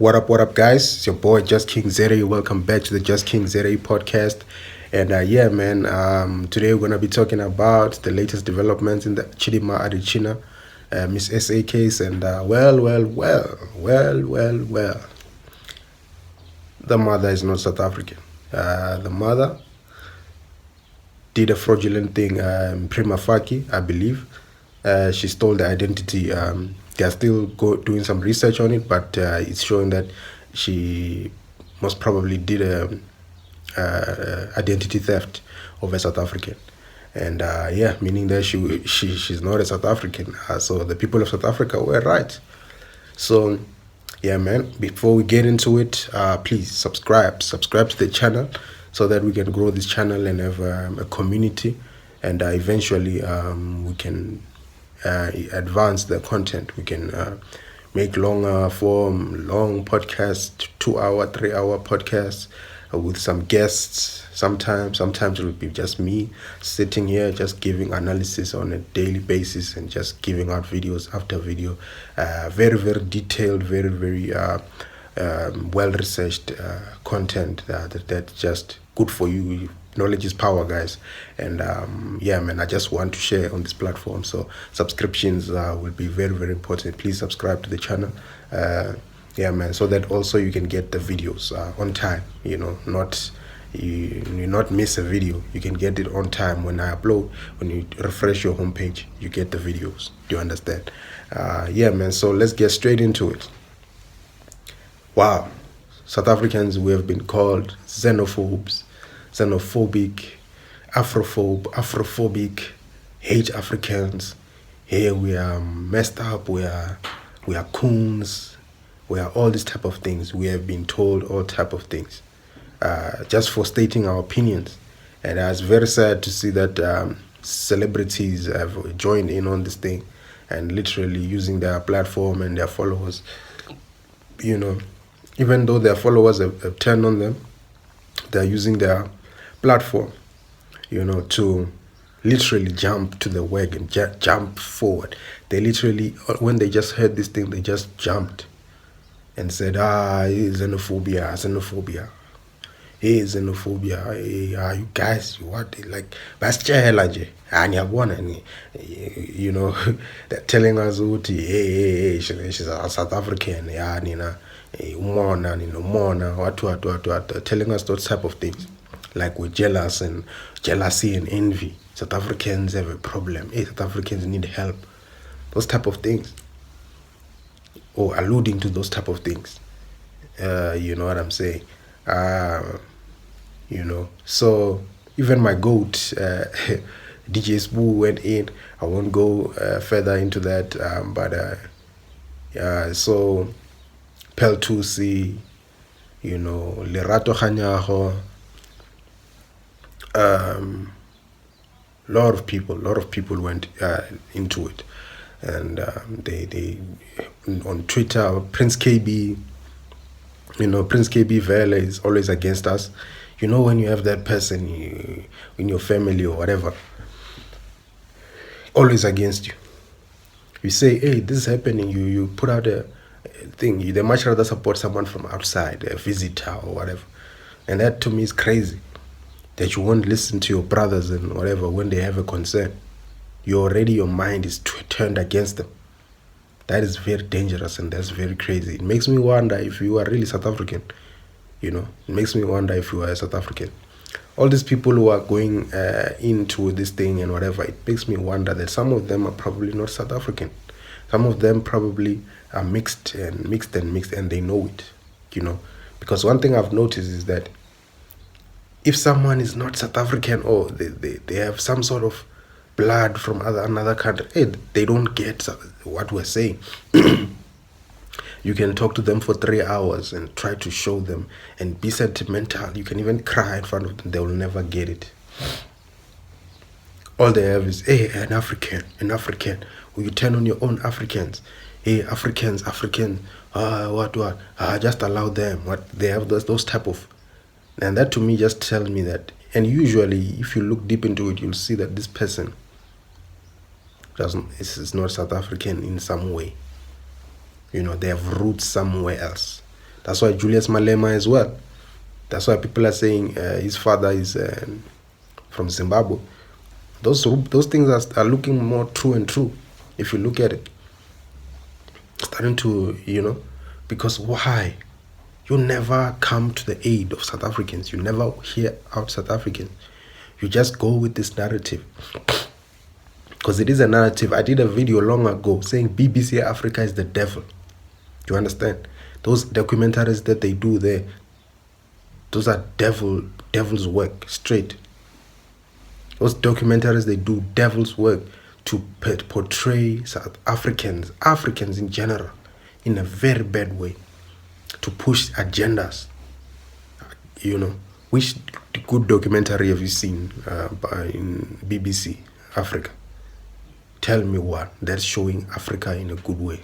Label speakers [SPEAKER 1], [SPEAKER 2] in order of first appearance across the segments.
[SPEAKER 1] What up, guys? It's your boy Just King Zere. Welcome back to the Just King Zere podcast. And yeah, man, today we're gonna be talking about the latest developments in the Chidimma Adetshina Miss SA case. And well. The mother is not South African. The mother did a fraudulent thing, prima facie, I believe. She stole the identity. They're still doing some research on it, but it's showing that she most probably did a identity theft of a South African, and yeah, meaning that she's not a South African. So the people of South Africa were right. So yeah, man, before we get into it, please subscribe to the channel so that we can grow this channel and have a community, and eventually we can advance the content. We can make long podcasts, 2 hour, 3 hour podcasts with some guests. Sometimes it will be just me sitting here just giving analysis on a daily basis and just giving out videos after video, very detailed, very well researched content that's just good for you. Knowledge is power, guys. And yeah, man, I just want to share on this platform, so subscriptions will be very important. Please subscribe to the channel, yeah, man, so that also you can get the videos on time. You not miss a video. You can get it on time. When I upload, when you refresh your homepage, you get the videos. Do you understand? Yeah, man, so let's get straight into it. Wow, South Africans, we have been called xenophobes, xenophobic, afrophobic, hate Africans. Here we are messed up. We are coons. We are all these type of things. We have been told all type of things, just for stating our opinions. And it's very sad to see that celebrities have joined in on this thing and literally using their platform and their followers. Even though their followers have turned on them, they're using their platform, to literally jump to the wagon, jump forward. They literally, when they just heard this thing, they just jumped and said, xenophobia. Hey, xenophobia. Hey, you guys, what? Like, they're telling us, hey, she's a South African, what, telling us those type of things. Like we're jealousy and envy. South Africans have a problem. Hey, South Africans need help. Those type of things. Or alluding to those type of things. You know what I'm saying? So even my goat, DJ Spoo went in. I won't go further into that, so Peltusi, Lerato Khanyago, lot of people went into it, and they on Twitter, Prince KB, Prince KB Vele is always against us. When you have that person in your family or whatever, always against you. You say, hey, this is happening, you put out a thing. They much rather support someone from outside, a visitor or whatever. And that to me is crazy, that you won't listen to your brothers and whatever when they have a concern. Your mind is turned against them. That is very dangerous, and that's very crazy. It makes me wonder if you are really South African. It makes me wonder if you are a South African. All these people who are going into this thing and whatever, it makes me wonder that some of them are probably not South African. Some of them probably are mixed, and they know it, Because one thing I've noticed is that if someone is not South African, or they have some sort of blood from another country, hey, they don't get what we're saying. You can talk to them for 3 hours and try to show them and be sentimental. You can even cry in front of them. They will never get it. All they have is, hey, an African. Will you turn on your own Africans? Hey, Africans, what? Just allow them. What they have those type of, and that to me just tells me that. And usually, if you look deep into it, you'll see that this person is not South African in some way. They have roots somewhere else. That's why Julius Malema as well. That's why people are saying his father is from Zimbabwe. Those things are looking more true and true if you look at it. Starting to, because why? You never come to the aid of South Africans. You never hear out South Africans. You just go with this narrative. Because it is a narrative. I did a video long ago saying BBC Africa is the devil. Do you understand? Those documentaries that they do there, those are devil's work, straight. Those documentaries, they do devil's work to portray South Africans in general, in a very bad way, to push agendas. Which good documentary have you seen in BBC Africa? Tell me one that's showing Africa in a good way.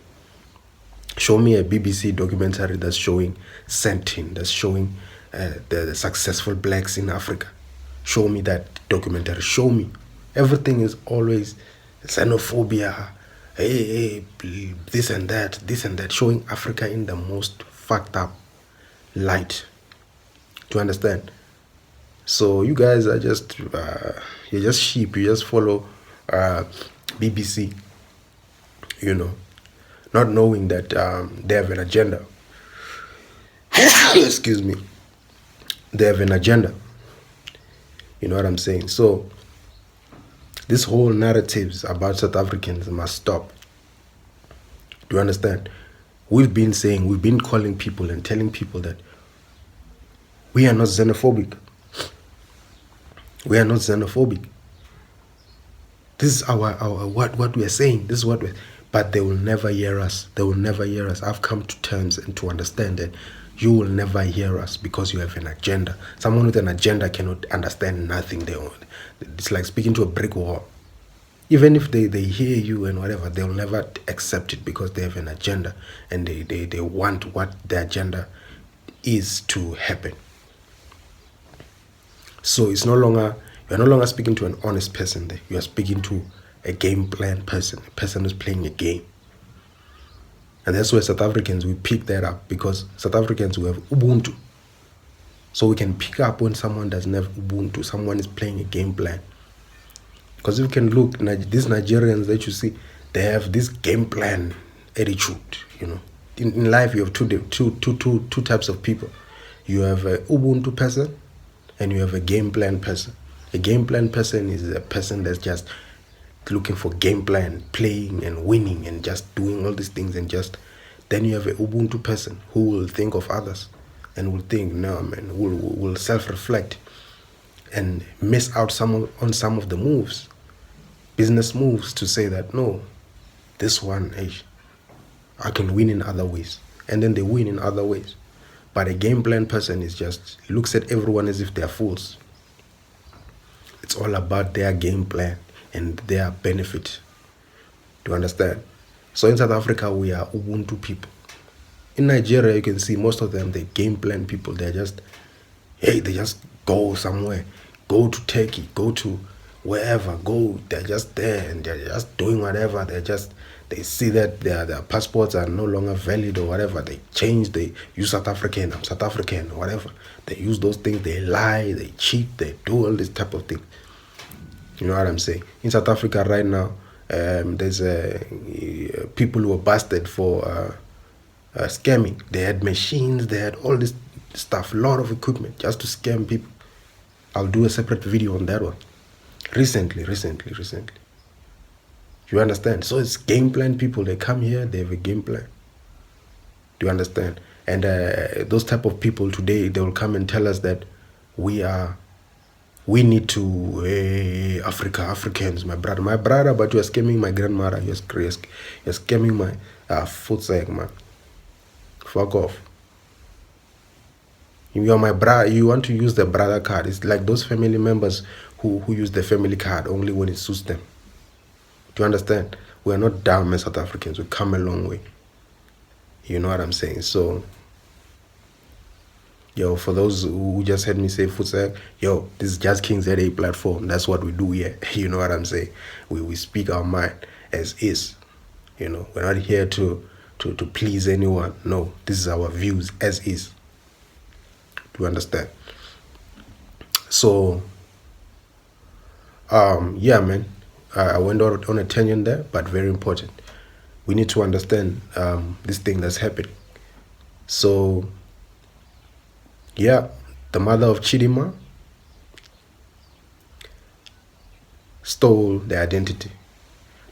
[SPEAKER 1] Show me a BBC documentary that's showing Sentin, that's showing the successful blacks in Africa. Show me that documentary. Show me. Everything is always xenophobia, this and that, showing Africa in the most fucked up light. Do you understand? So you guys are just, you're just sheep. You just follow BBC, not knowing that they have an agenda. Excuse me. They have an agenda. You know what I'm saying? So this whole narratives about South Africans must stop. Do you understand? We've been calling people and telling people that we are not xenophobic. We are not xenophobic. This is our what we are saying. This is what but they will never hear us. They will never hear us. I've come to terms and to understand that you will never hear us because you have an agenda. Someone with an agenda cannot understand nothing. It's like speaking to a brick wall. Even if they hear you and whatever, they'll never accept it because they have an agenda and they want what the agenda is to happen. So you're no longer speaking to an honest person there. You are speaking to a game plan person, a person who's playing a game. And that's where South Africans, we pick that up because South Africans, we have Ubuntu. So we can pick up when someone doesn't have Ubuntu, someone is playing a game plan. Because if you can look, these Nigerians that you see, they have this game plan attitude, In life, you have two types of people. You have a Ubuntu person and you have a game plan person. A game plan person is a person that's just looking for game plan, playing and winning and just doing all these things and just. Then you have a Ubuntu person who will think of others and will think, no man, will self-reflect and miss out on some of the moves, business moves, to say that no, this one, I can win in other ways. And then they win in other ways. But a game plan person is just looks at everyone as if they're fools. It's all about their game plan and their benefit. Do you understand? So in South Africa, we are Ubuntu people. In Nigeria, you can see most of them, they game plan people. They just go somewhere, go to Turkey, go to wherever, go. They're just there and they're just doing whatever. They see that their passports are no longer valid or whatever. They change, they use South African, I'm South African or whatever. They use those things, they lie, they cheat, they do all this type of thing. You know what I'm saying? In South Africa right now, there's people who were busted for scamming. They had machines, they had all this stuff, a lot of equipment just to scam people. I'll do a separate video on that one. Recently. You understand? So it's game plan people. They come here, they have a game plan. Do you understand? And those type of people today, they will come and tell us that we need to, Africans, my brother, but you are scamming my grandmother, you're scamming my footsack, man. Fuck off. You are my brother, you want to use the brother card. It's like those family members who use the family card only when it suits them. Do you understand? We are not dumb as South Africans, we come a long way. You know what I'm saying? So, for those who just heard me say footsack, this is Just Kings ZA platform. That's what we do here. You know what I'm saying? We speak our mind as is. We're not here to to please anyone. No, this is our views as is. Do you understand? So, yeah, man, I went on a tangent there, but very important. We need to understand this thing that's happening. So, yeah, the mother of Chidimma stole the identity.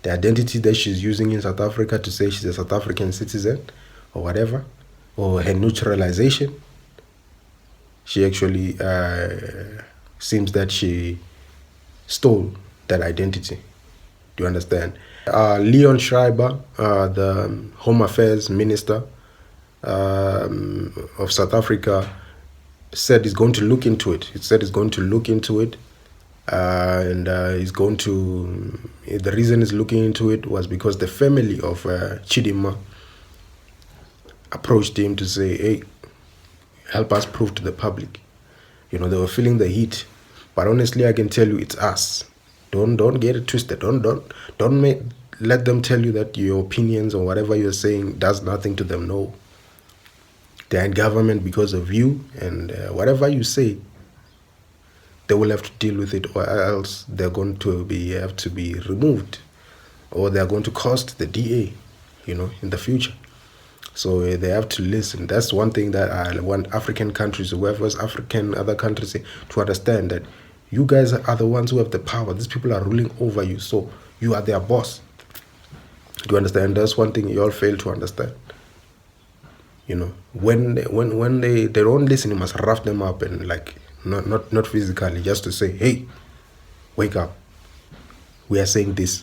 [SPEAKER 1] The identity that she's using in South Africa to say she's a South African citizen or whatever, or her naturalization. She actually seems that she stole that identity. Do you understand? Leon Schreiber, the Home Affairs Minister of South Africa, said he's going to look into it. He said he's going to look into it. And he's going to, the reason he's looking into it was because the family of Chidimma approached him to say, hey, help us prove to the public. You know, they were feeling the heat. But honestly, I can tell you it's us. Don't get it twisted. Don't let them tell you that your opinions or whatever you're saying does nothing to them. No. They're in government because of you, and whatever you say, they will have to deal with it, or else they're going to have to be removed, or they're going to cost the DA, you know, in the future. So they have to listen. That's one thing that I want African countries, whoever's African, other countries, to understand, that you guys are the ones who have the power. These people are ruling over you, so you are their boss. Do you understand? That's one thing you all fail to understand. You know, when they don't listen, you must rough them up, and like, not physically, just to say, hey, wake up. We are saying this.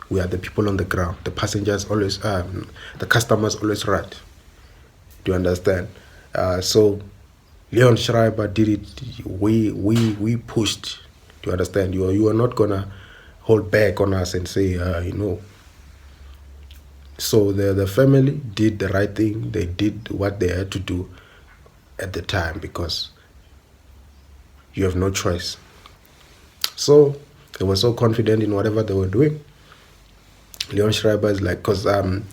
[SPEAKER 1] We are the people on the ground. The passengers always, the customers always right. Do you understand? So Leon Schreiber did it. We pushed. Do you understand? You are not gonna hold back on us and say, you know. So the family did the right thing. They did what they had to do at the time, because you have no choice. So they were so confident in whatever they were doing. Leon Schreiber is like, because the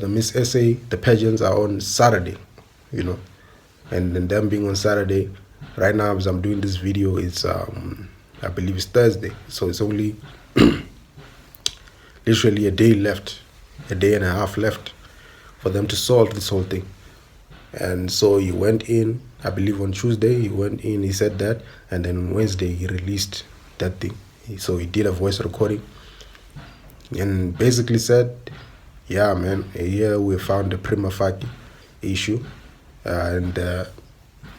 [SPEAKER 1] Miss SA, the pageants are on Saturday, you know, and then them being on Saturday, right now as I'm doing this video, it's I believe it's Thursday, so it's only literally a day left, a day and a half left for them to solve this whole thing. And so he went in, I believe on Tuesday, he went in, he said that, and then on Wednesday he released that thing. So he did a voice recording and basically said, yeah, man, here we found the prima facie issue, and the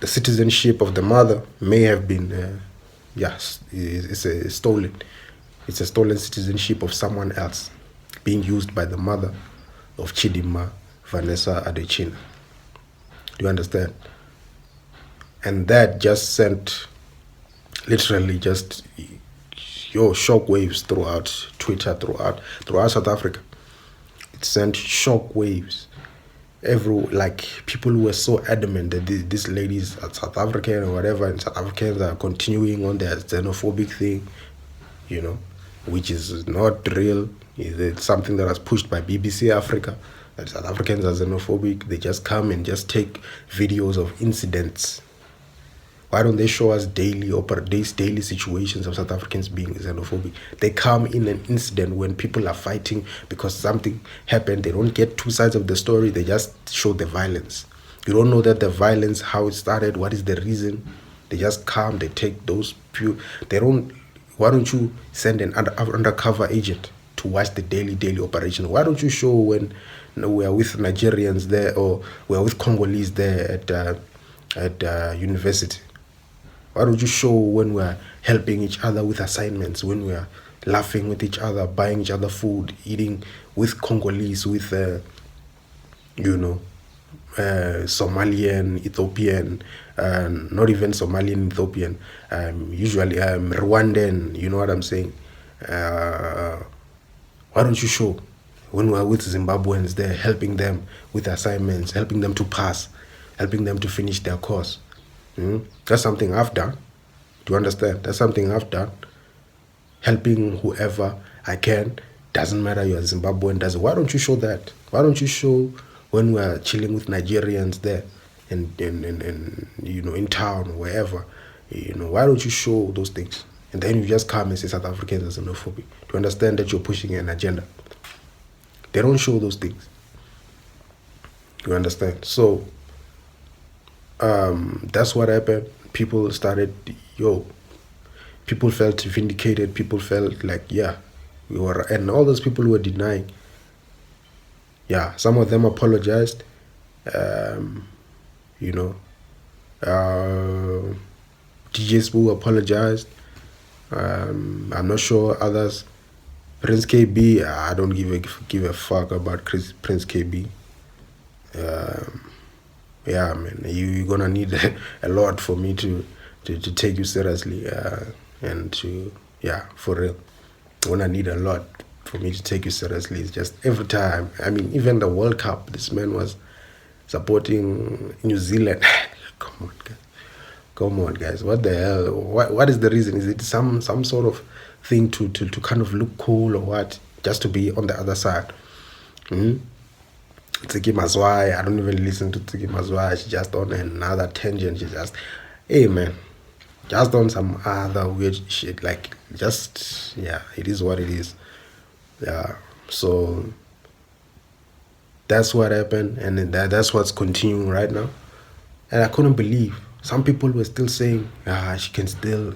[SPEAKER 1] citizenship of the mother may have been, yes, it's stolen. It's a stolen citizenship of someone else being used by the mother of Chidimma, Vanessa Adetshina. Do you understand? And that just sent, literally just, shock waves throughout Twitter, throughout South Africa. It sent shock waves. Like, people who were so adamant that these ladies are South African or whatever, and South Africans are continuing on their xenophobic thing, you know, which is not real. It's something that was pushed by BBC Africa, that South Africans are xenophobic. They just come and just take videos of incidents. Why don't they show us daily situations of South Africans being xenophobic? They come in an incident when people are fighting because something happened. They don't get two sides of the story. They just show the violence. You don't know that the violence, how it started, what is the reason. They just come, they take those few. Why don't you send an undercover agent to watch the daily operation? Why don't you show when we are with Nigerians there, or we are with Congolese there at university? Why don't you show when we are helping each other with assignments, when we are laughing with each other, buying each other food, eating with Congolese, with, Somalian, Ethiopian, not even Somalian, Ethiopian, usually Rwandan, you know what I'm saying? Why don't you show when we are with Zimbabweans there, helping them with assignments, helping them to pass, helping them to finish their course? That's something I've done. Do you understand? That's something I've done. Helping whoever I can Doesn't matter you're Zimbabwean. Why don't you show that? Why don't you show when we're chilling with Nigerians there and in town or wherever? Why don't you show those things? And then you just come and say South Africans are xenophobic. To understand that you're pushing an agenda. They don't show those things. You understand? So that's what happened. People started, people felt vindicated. People felt like, yeah, we were, and all those people who were denying, yeah, some of them apologized. DJ Spoo apologized. I'm not sure others. Prince KB, I don't give a fuck about Prince KB. Yeah, man, you're gonna need a lot for me to take you seriously, and to, yeah, for real. You're gonna need a lot for me to take you seriously. It's just every time. I mean, even the World Cup, this man was supporting New Zealand. Come on, guys. What the hell? What is the reason? Is it some sort of thing to kind of look cool or what? Just to be on the other side? Tsiki Mazwai, I don't even listen to Tsiki Mazwai. She's just on another tangent. She just, hey man, just on some other weird shit. Like, just, yeah, it is what it is. Yeah, so that's what happened, and that's what's continuing right now. And I couldn't believe some people were still saying, she can still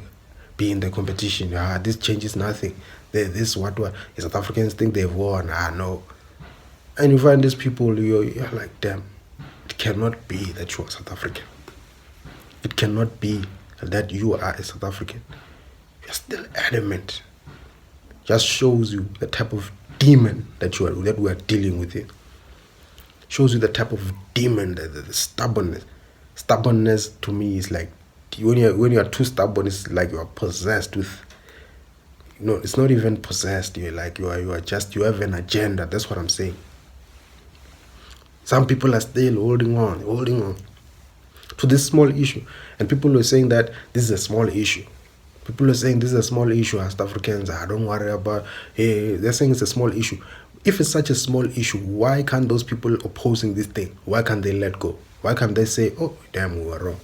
[SPEAKER 1] be in the competition. This changes nothing. This what South Africans think they've won. No. And you find these people, you're like, damn, it cannot be that you are South African. It cannot be that you are a South African. You're still adamant. Just shows you the type of demon that we are dealing with here. Shows you the type of demon, the stubbornness. Stubbornness to me is like, when you are too stubborn, it's like you are possessed with. No, it's not even possessed. You're like you have an agenda. That's what I'm saying. Some people are still holding on to this small issue. And people are saying that this is a small issue. People are saying this is a small issue as South Africans. I don't worry about, they're saying it's a small issue. If it's such a small issue, why can't those people opposing this thing, why can't they let go? Why can't they say, oh, damn, we were wrong?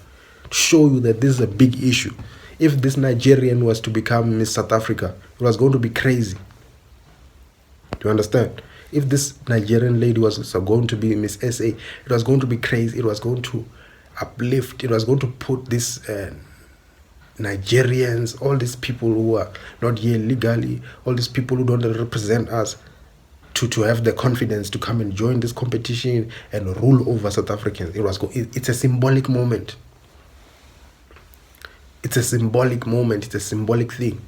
[SPEAKER 1] To show you that this is a big issue. If this Nigerian was to become Miss South Africa, it was going to be crazy. Do you understand? If this Nigerian lady was going to be Miss SA, it was going to be crazy. It was going to uplift. It was going to put this Nigerians, all these people who are not here legally, all these people who don't represent us, to have the confidence to come and join this competition and rule over South Africans. It's a symbolic moment. It's a symbolic moment. It's a symbolic thing.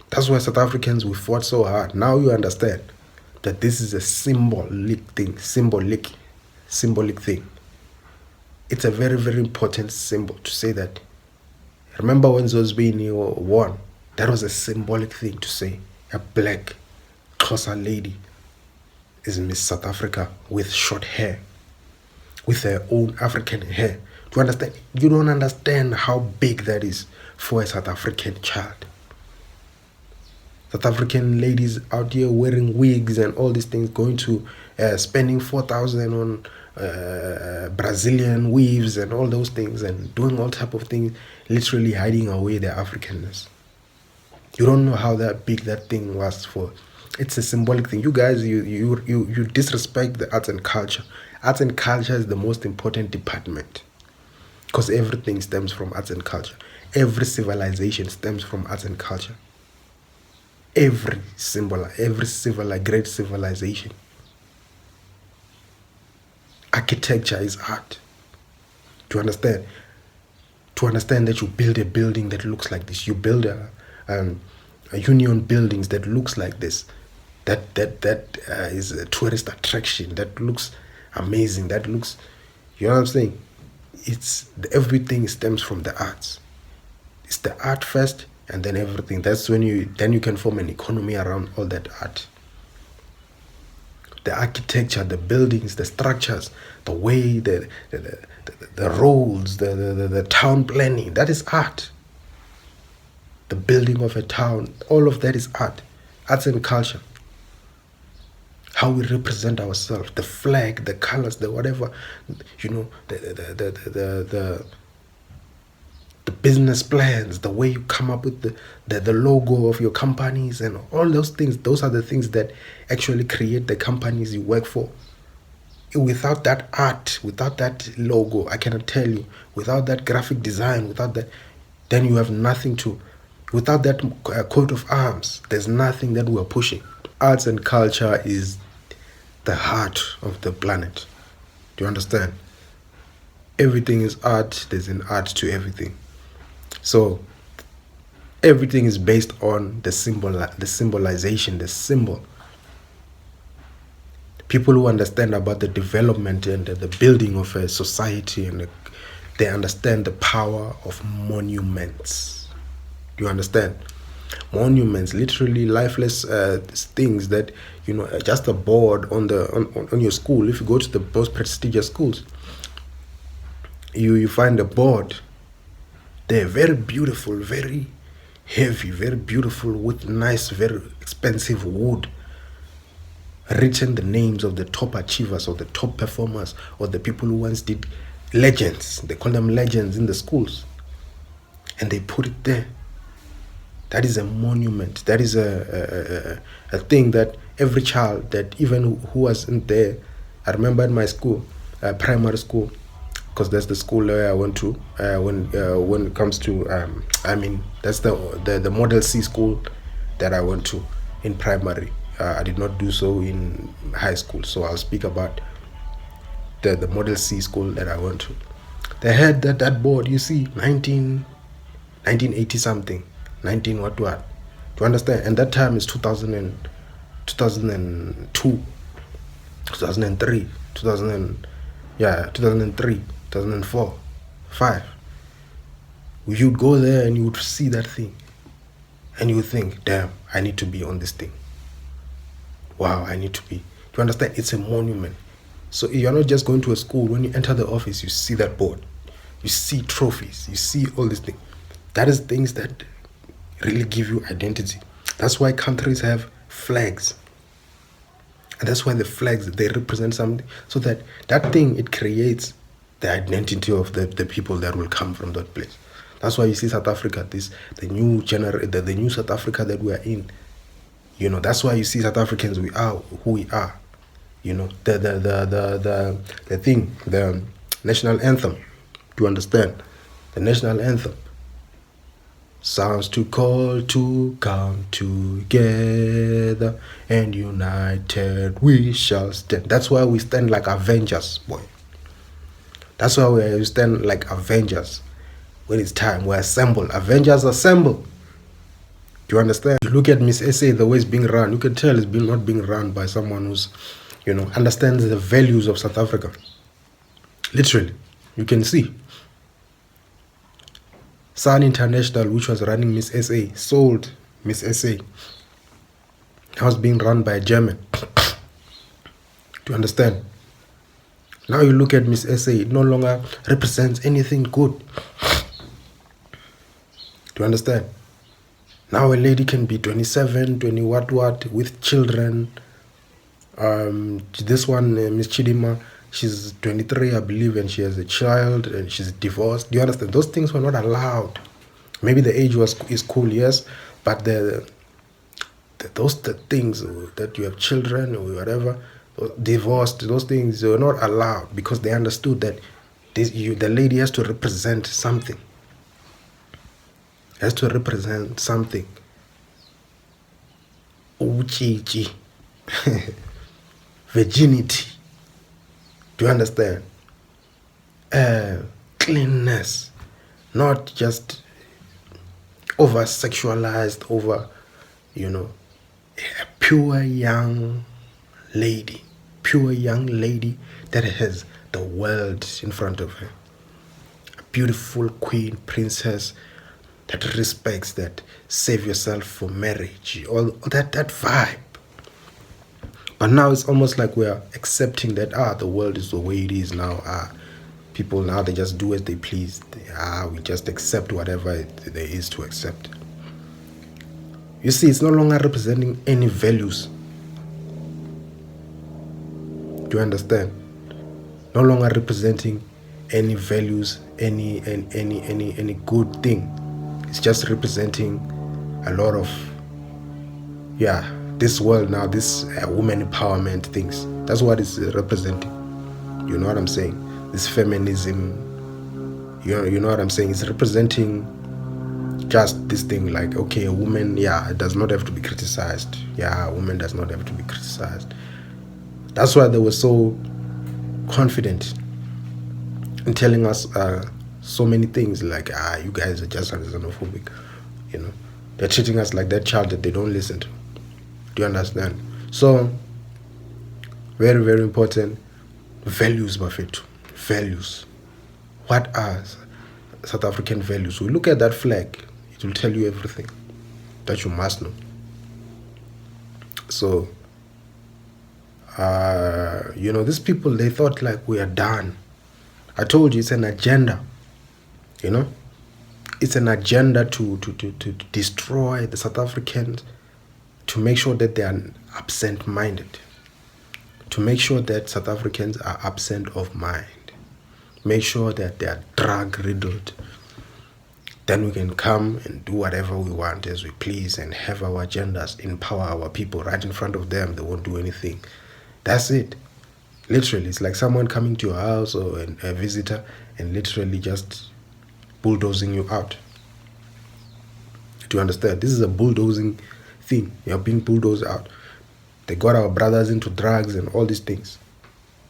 [SPEAKER 1] That's why South Africans, we fought so hard. Now you understand that this is a symbolic thing. Symbolic thing. It's a very, very important symbol to say that. Remember when Zosbini won? That was a symbolic thing to say. A black Xhosa lady is Miss South Africa with short hair, with her own African hair. Do you understand? You don't understand how big that is for a South African child. South African ladies out here wearing wigs and all these things, going to spending 4,000 on Brazilian weaves and all those things, and doing all type of things, literally hiding away their Africanness. You don't know how that big that thing was for. It's a symbolic thing. You guys, you disrespect the arts and culture. Arts and culture is the most important department, because everything stems from arts and culture. Every civilization stems from arts and culture. Every great civilization. Architecture is art. Do you understand? To understand that you build a building that looks like this, you build a union buildings that looks like this, that is a tourist attraction, that looks amazing, that looks, you know what I'm saying? Everything stems from the arts. It's the art first, and then everything. That's when you can form an economy around all that art. The architecture, the buildings, the structures, the way, the roads, the town planning, that is art. The building of a town, all of that is art. Arts and culture. how we represent ourselves, the flag, the colors, the whatever, the business plans, the way you come up with the logo of your companies and all those things. Those are the things that actually create the companies you work for. Without that art, without that logo, I cannot tell you, without that graphic design, without that, then you have nothing to, without that coat of arms, there's nothing that we're pushing. Arts and culture is the heart of the planet. Do you understand? Everything is art. There's an art to everything. So everything is based on the symbolization, the symbol. People who understand about the development and the building of a society, and they understand the power of monuments. Do you understand? Monuments, literally lifeless things that, just a board on your school. If you go to the most prestigious schools, you find a board. They're very beautiful, very heavy, very beautiful, with nice, very expensive wood, written the names of the top achievers or the top performers or the people who once did legends. They call them legends in the schools, and they put it there. That is a monument. That is a thing that every child, that even who wasn't there. I remember in my school, primary school, because that's the school where I went to. When it comes to, that's the Model C school that I went to in primary. I did not do so in high school, so I'll speak about the Model C school that I went to. They had that board, you see, 1980 something, 19 what. Do you understand? And that time is 2002, 2003, 2003, 2004, 5. You'd go there and you would see that thing, and you would think, damn, I need to be on this thing. Wow, I need to be. Do you understand? It's a monument. So you're not just going to a school. When you enter the office, you see that board. You see trophies. You see all these things. That is things that really give you identity. That's why countries have flags. And that's why the flags, they represent something. So that thing, it creates the identity of the people that will come from that place. That's why you see South Africa, the new South Africa that we are in. That's why you see South Africans, we are who we are. The thing, the national anthem. Do you understand? The national anthem sounds too cold to come together, and united we shall stand. That's why we stand like Avengers, boy. That's why we stand like Avengers. When it's time, we assemble. Avengers assemble. Do you understand? You look at Miss SA, the way it's being run, you can tell it's not being run by someone who's, understands the values of South Africa. Literally, you can see. Sun International, which was running Miss SA, sold Miss SA. It was being run by a German. Do you understand? Now you look at Miss SA, it no longer represents anything good. Do you understand? Now a lady can be 27, 20 what, with children. This one, Miss Chidimma, she's 23, I believe, and she has a child, and she's divorced. Do you understand? Those things were not allowed. Maybe the age is cool, yes, but the things that you have children or whatever, divorced, those things were not allowed, because they understood that the lady has to represent something. Has to represent something. Uchichi. Virginity. Do you understand? Cleanness. Not just over sexualized, a pure young lady. Pure young lady that has the world in front of her. A beautiful queen, princess, that respects, that save yourself for marriage, all that vibe. But now it's almost like we're accepting that the world is the way it is now. People now, they just do as they please. We just accept whatever there is to accept. You see, it's no longer representing any values. Do you understand? No longer representing any values, any good thing. It's just representing a lot of, yeah, this world now, this women empowerment things. That's what it's representing. You know what I'm saying? This feminism, you know what I'm saying? It's representing just this thing like, okay, a woman, yeah, does not have to be criticized. Yeah, a woman does not have to be criticized. That's why they were so confident in telling us so many things like, you guys are just xenophobic. You know, they're treating us like that child that they don't listen to. Do you understand? So, very, very important. Values, Bafetu. Values. What are South African values? We look at that flag, it will tell you everything that you must know. So, these people, they thought like we are done. I told you it's an agenda. It's an agenda to destroy the South Africans, to make sure that they are absent-minded, to make sure that South Africans are absent of mind, make sure that they are drug-riddled. Then we can come and do whatever we want as we please and have our agendas, empower our people right in front of them. They won't do anything. That's it. Literally, it's like someone coming to your house or a visitor and literally just bulldozing you out. Do you understand? This is a bulldozing thing. You're being bulldozed out. They got our brothers into drugs and all these things.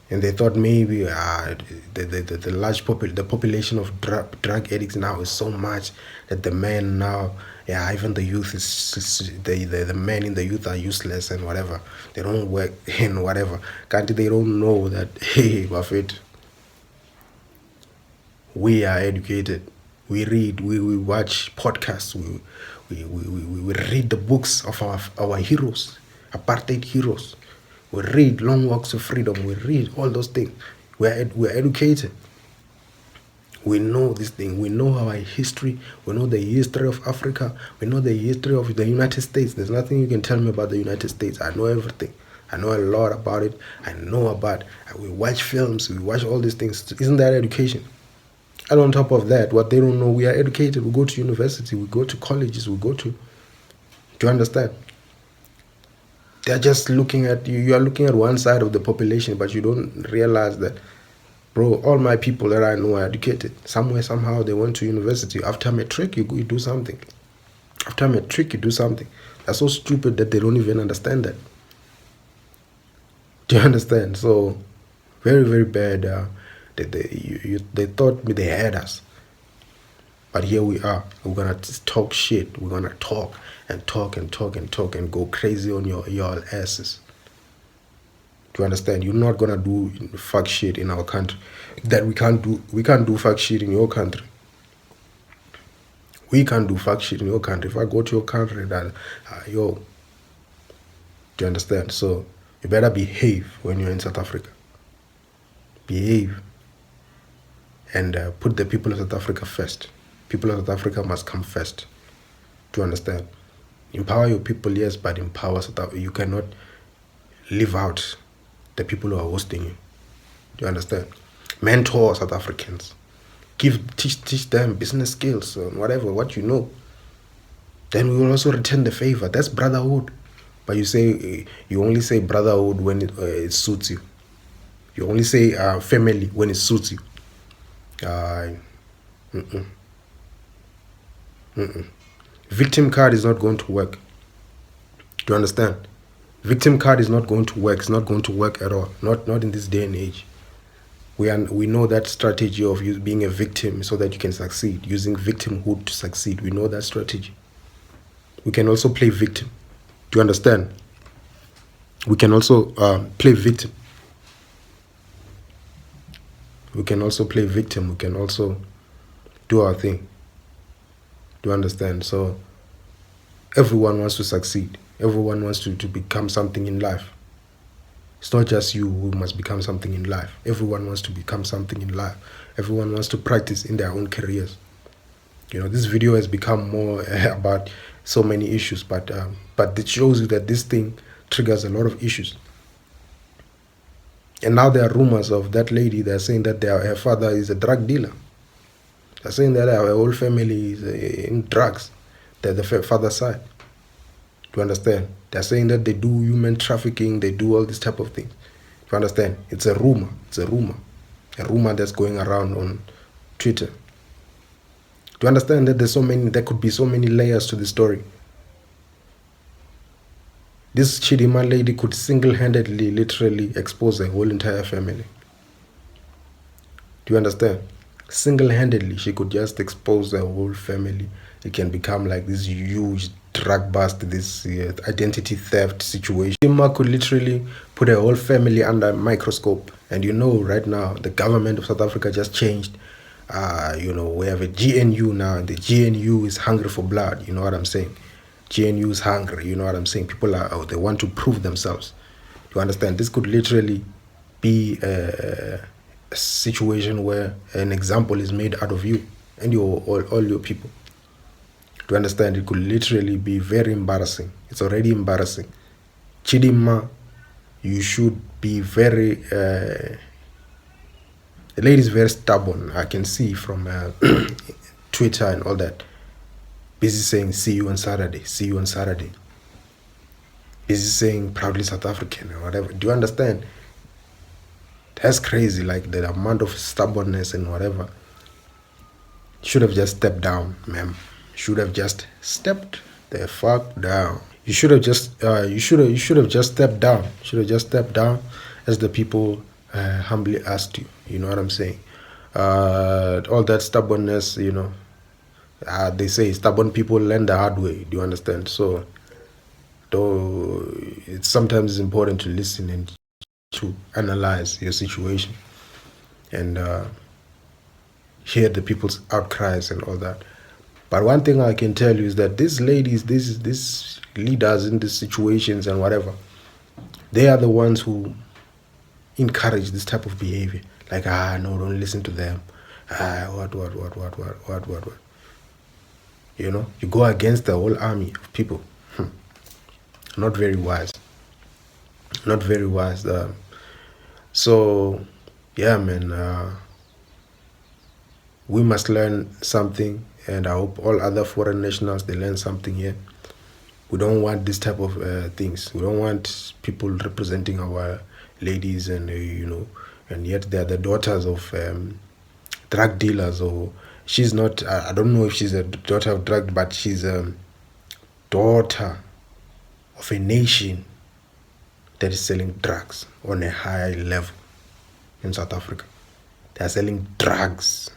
[SPEAKER 1] And they thought maybe the large the population of drug addicts now is so much that the men now, even the youth the men in the youth are useless and whatever. They don't work in whatever. They don't know that, hey, Buffett, we are educated. We read, we watch podcasts, we read the books of our heroes, apartheid heroes. We read Long Walks of Freedom. We read all those things. We're educated. We know this thing. We know our history. We know the history of Africa. We know the history of the United States. There's nothing you can tell me about the United States. I know everything. I know a lot about it. I know about, we watch films. We watch all these things. Isn't that education? And on top of that, what they don't know, we are educated. We go to university. We go to colleges. Do you understand? They're just looking at you. You are looking at one side of the population, but you don't realize that, bro, all my people that I know are educated. Somewhere, somehow, they went to university. After matric, you do something. After matric, you do something. They're so stupid that they don't even understand that. Do you understand? So, very, very bad. They thought they had us. But here we are. We're going to talk shit. We're going to talk and talk and talk and talk and go crazy on your asses. Do you understand? You're not going to do fuck shit in our country. That we can't do fuck shit in your country. We can't do fuck shit in your country. If I go to your country, do you understand? So you better behave when you're in South Africa. Behave. And put the people of South Africa first. People of South Africa must come first. Do you understand? Empower your people, yes, but empower South Africa. You cannot leave out the people who are hosting you. Do you understand? Mentor South Africans. Teach them business skills and whatever, what you know. Then we will also return the favor. That's brotherhood. But you only say brotherhood when it suits you. You only say family when it suits you. Victim card is not going to work. Do you understand? Victim card is not going to work. It's not going to work at all. Not in this day and age. We know that strategy of you being a victim so that you can succeed. Using victimhood to succeed. We know that strategy. We can also play victim. Do you understand? We can also play victim. We can also play victim. We can also do our thing. Do you understand? So everyone wants to succeed. Everyone wants to become something in life. It's not just you who must become something in life. Everyone wants to become something in life. Everyone wants to practice in their own careers. This video has become more about so many issues, but it shows you that this thing triggers a lot of issues. And now there are rumors of that lady. They're saying that her father is a drug dealer. They're saying that our whole family is in drugs. They're the father's side. Do you understand? They're saying that they do human trafficking. They do all this type of things. Do you understand? It's a rumor. It's a rumor. A rumor that's going around on Twitter. Do you understand that there could be so many layers to the story? This Chidimma lady could single-handedly, literally expose a whole entire family. Do you understand? Single-handedly, she could just expose the whole family. It can become like this huge drug bust, this identity theft situation. Chidimma could literally put a whole family under a microscope. And you know, right now, the government of South Africa just changed. We have a GNU now, and the GNU is hungry for blood. You know what I'm saying? GNU is hungry. You know what I'm saying? People they want to prove themselves. You understand? This could literally be a situation where an example is made out of you and all your people. To understand, it could literally be very embarrassing. It's already embarrassing. Chidimma, you should be very. The lady is very stubborn. I can see from Twitter and all that. Busy saying, see you on Saturday, see you on Saturday. Busy saying, proudly South African or whatever. Do you understand? That's crazy, like the amount of stubbornness and whatever. Should have just stepped down, ma'am. Should have just stepped the fuck down. You should have just stepped down. Should have just stepped down as the people humbly asked you. You know what I'm saying? All that stubbornness, they say stubborn people learn the hard way. Do you understand? So, though it's sometimes important to listen and to analyze your situation and hear the people's outcries and all that. But one thing I can tell you is that these ladies, these leaders in these situations and whatever, they are the ones who encourage this type of behavior. Like, no, don't listen to them. What. You go against the whole army of people. Not very wise. Not very wise. So, yeah, man. We must learn something, and I hope all other foreign nationals, they learn something here. We don't want this type of things. We don't want people representing our ladies and, and yet they're the daughters of drug dealers, or she's not, I don't know if she's a daughter of drug, but she's a daughter of a nation that is selling drugs on a high level in South Africa. They're selling drugs.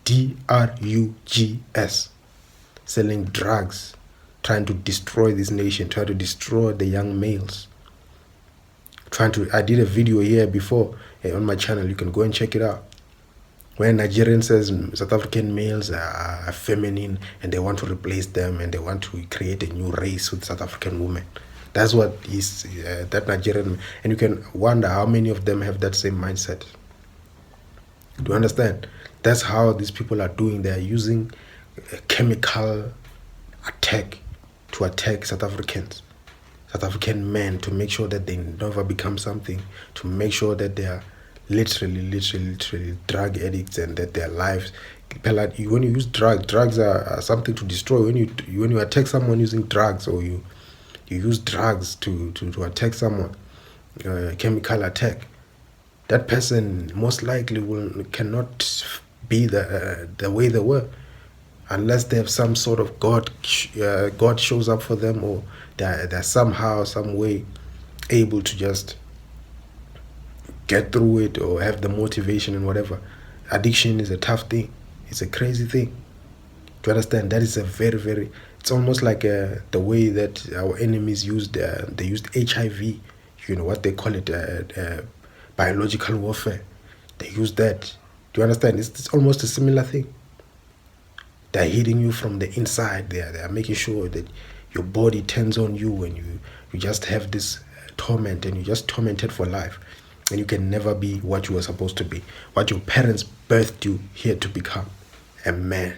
[SPEAKER 1] drugs. Selling drugs. Trying to destroy this nation. Trying to destroy the young males. I did a video here before on my channel. You can go and check it out. When Nigerians says South African males are feminine and they want to replace them and they want to create a new race with South African women. That's what is that Nigerian. And you can wonder how many of them have that same mindset. Do you understand? That's how these people are doing. They are using a chemical attack to attack South Africans. South African men, to make sure that they never become something, to make sure that they are literally drug addicts and that their lives. When you use drugs are something to destroy. When you attack someone using drugs, or you use drugs to attack someone, chemical attack, that person most likely cannot be the way they were, unless they have some sort of God shows up for them, or they're somehow, some way able to just get through it or have the motivation and whatever. Addiction is a tough thing. It's a crazy thing. To understand, that is a very, very, it's almost like the way that our enemies used, they used HIV, what they call it, biological warfare. They use that. Do you understand? It's almost a similar thing. They're hitting you from the inside. They are making sure that your body turns on you, and you just have this torment, and you're just tormented for life. And you can never be what you were supposed to be, what your parents birthed you here to become. A man,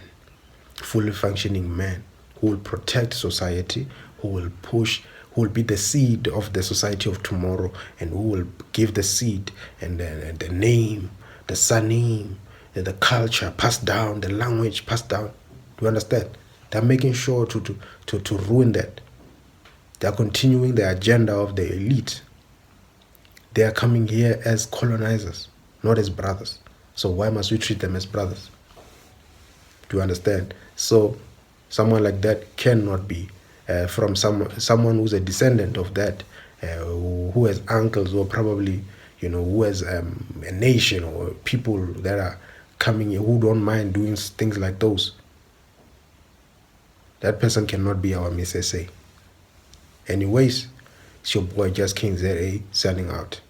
[SPEAKER 1] fully functioning man, who will protect society, who will push, who will be the seed of the society of tomorrow, and who will give the seed and the name, the surname, the culture passed down, the language passed down. Do you understand? They're making sure to ruin that. They're continuing the agenda of the elite. They are coming here as colonizers, not as brothers. So why must we treat them as brothers? Do you understand? So someone like that cannot be from someone who's a descendant of that, who has uncles, or probably, who has a nation or people that are coming here who don't mind doing things like those. That person cannot be our Miss SA. Anyways, it's your boy Just King ZA signing out.